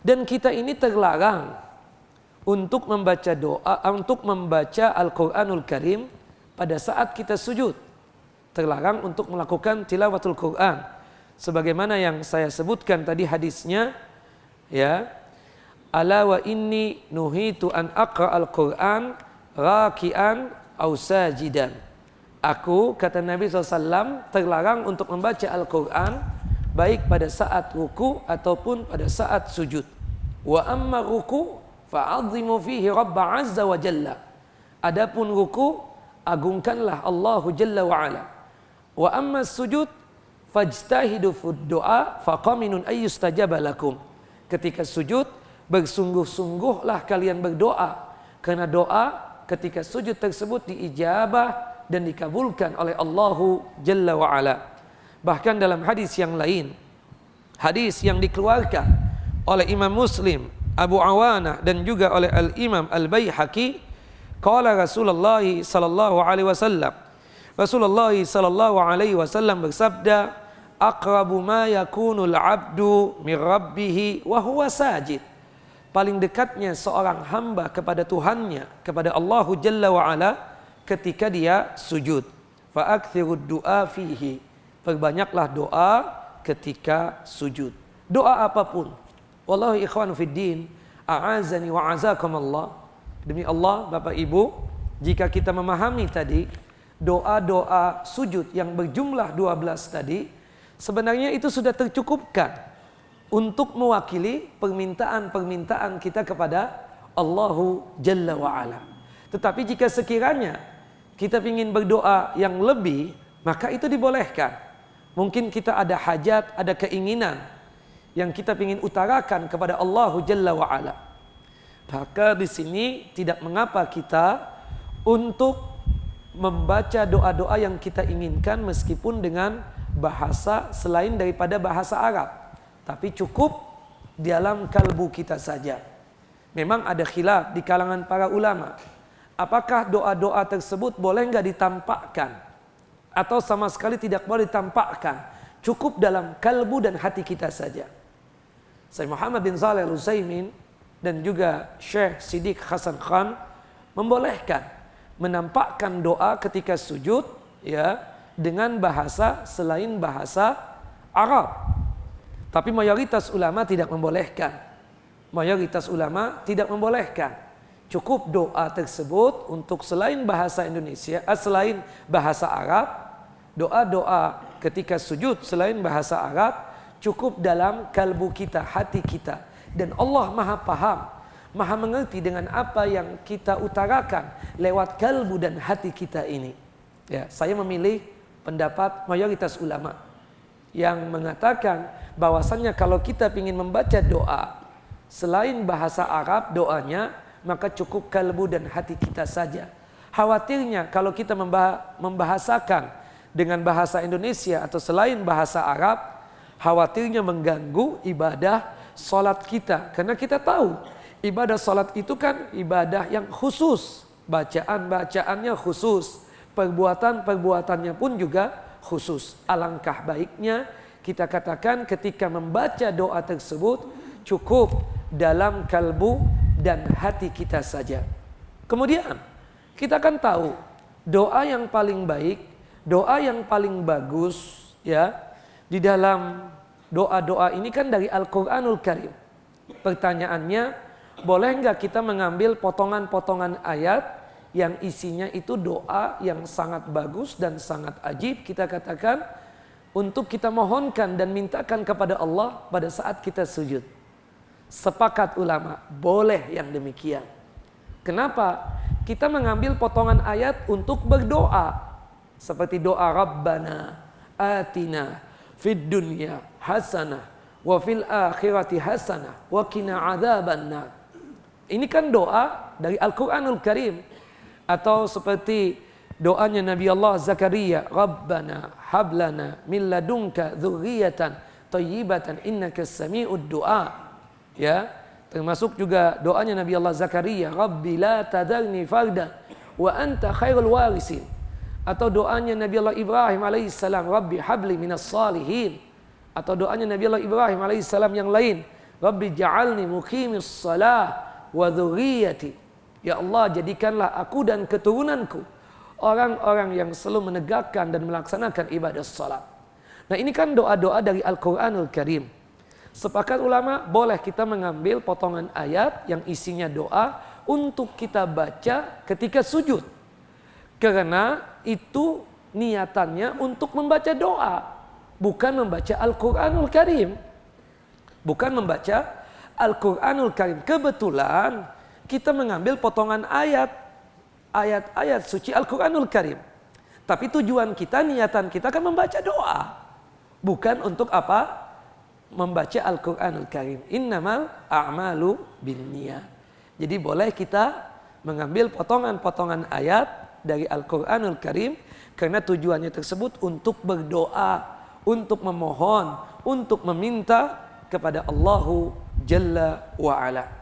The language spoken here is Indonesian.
Dan kita ini terlarang untuk membaca doa, untuk membaca Al-Quranul Karim pada saat kita sujud. Terlarang untuk melakukan tilawatul Quran. Sebagaimana yang saya sebutkan tadi hadisnya, ya, ala wa inni nuhitu an aqra al-Quran raki'an aw sajidan. Aku, kata Nabi SAW, terlarang untuk membaca Al-Quran baik pada saat ruku ataupun pada saat sujud. Wa amma ruku fa'azimu fihi Rabba azza wa jalla. Adapun ruku, agungkanlah Allahu jalla wa ala. Wa amma sujud fajtahidu fid du'a faqaminun ayyustajaba lakum. Ketika sujud, bersungguh-sungguhlah kalian berdoa, karena doa ketika sujud tersebut diijabah dan dikabulkan oleh Allahu Jalla wa Ala. Bahkan dalam hadis yang lain, hadis yang dikeluarkan oleh Imam Muslim, Abu Awanah dan juga oleh Al-Imam Al-Baihaqi, qala Rasulullah sallallahu alaihi wasallam, Rasulullah sallallahu alaihi wasallam bersabda, aqrabu ma yakunul abdu min rabbih wa huwa sajid. Paling dekatnya seorang hamba kepada Tuhannya, kepada Allahu Jalla wa Ala, ketika dia sujud. Fa'akthirud du'a fihi. Perbanyaklah doa ketika sujud. Doa apapun. Wallahi ikhwanu fiddin, a'azani wa azakumullah. Demi Allah, Bapak Ibu, jika kita memahami tadi doa-doa sujud yang berjumlah 12 tadi, sebenarnya itu sudah tercukupkan untuk mewakili permintaan-permintaan kita kepada Allahu Jalla wa Ala. Tetapi jika sekiranya kita ingin berdoa yang lebih, maka itu dibolehkan. Mungkin kita ada hajat, ada keinginan yang kita ingin utarakan kepada Allahu Jalla wa Ala. Maka di sini tidak mengapa kita untuk membaca doa-doa yang kita inginkan meskipun dengan bahasa selain daripada bahasa Arab. Tapi cukup dalam kalbu kita saja. Memang ada khilaf di kalangan para ulama. Apakah doa-doa tersebut boleh enggak ditampakkan? Atau sama sekali tidak boleh ditampakkan? Cukup dalam kalbu dan hati kita saja. Syekh Muhammad bin Shalih Al-Utsaimin dan juga Syekh Siddiq Hasan Khan membolehkan menampakkan doa ketika sujud, ya, dengan bahasa selain bahasa Arab. Tapi mayoritas ulama tidak membolehkan. Mayoritas ulama tidak membolehkan. Cukup doa tersebut untuk selain bahasa Indonesia, selain bahasa Arab, doa-doa ketika sujud selain bahasa Arab cukup dalam kalbu kita, hati kita. Dan Allah Maha paham, Maha mengerti dengan apa yang kita utarakan lewat kalbu dan hati kita ini. Ya, saya memilih pendapat mayoritas ulama yang mengatakan bahwasannya kalau kita ingin membaca doa selain bahasa Arab doanya, maka cukup kalbu dan hati kita saja. Khawatirnya kalau kita membahasakan dengan bahasa Indonesia atau selain bahasa Arab, khawatirnya mengganggu ibadah salat kita. Karena kita tahu ibadah salat itu kan ibadah yang khusus, bacaan-bacaannya khusus, perbuatan-perbuatannya pun juga khusus. Alangkah baiknya kita katakan ketika membaca doa tersebut cukup dalam kalbu dan hati kita saja. Kemudian kita kan tahu doa yang paling baik, doa yang paling bagus, ya, di dalam doa-doa ini kan dari Al-Quranul Karim. Pertanyaannya, boleh nggak kita mengambil potongan-potongan ayat yang isinya itu doa yang sangat bagus dan sangat ajib, kita katakan, untuk kita mohonkan dan mintakan kepada Allah pada saat kita sujud? Sepakat ulama, boleh yang demikian. Kenapa? Kita mengambil potongan ayat untuk berdoa. Seperti doa Rabbana atina fid dunya hasanah wa fil akhirati hasanah wa qina adzabannar. Ini kan doa dari Al-Quranul Karim. Atau seperti doanya Nabi Allah Zakaria, Rabbana hablana min ladunka dzurriyyatan thayyibatan innaka sami'ud du'a. Ya, termasuk juga doanya Nabi Allah Zakaria, Rabbi la tadarni fardan wa anta khairul warisin. Atau doanya Nabi Allah Ibrahim alaihissalam, Rabbi habli minas salihin. Atau doanya Nabi Allah Ibrahim alaihissalam yang lain, Rabbi ja'alni muqimis salah wa dzurriyyati. Ya Allah, jadikanlah aku dan keturunanku orang-orang yang selalu menegakkan dan melaksanakan ibadah salat. Nah, ini kan doa-doa dari Al-Qur'anul Karim. Sepakat ulama, boleh kita mengambil potongan ayat yang isinya doa untuk kita baca ketika sujud. Karena itu niatannya untuk membaca doa, bukan membaca Al-Qur'anul Karim. Bukan membaca Al-Qur'anul Karim. Kebetulan kita mengambil potongan ayat-ayat suci Al-Qur'anul Karim. Tapi tujuan kita, niatan kita kan membaca doa. Bukan untuk apa? Membaca Al-Qur'anul Karim. Innamal a'malu binniyat. Jadi boleh kita mengambil potongan-potongan ayat dari Al-Qur'anul Karim karena tujuannya tersebut untuk berdoa, untuk memohon, untuk meminta kepada Allahu Jalla wa Ala.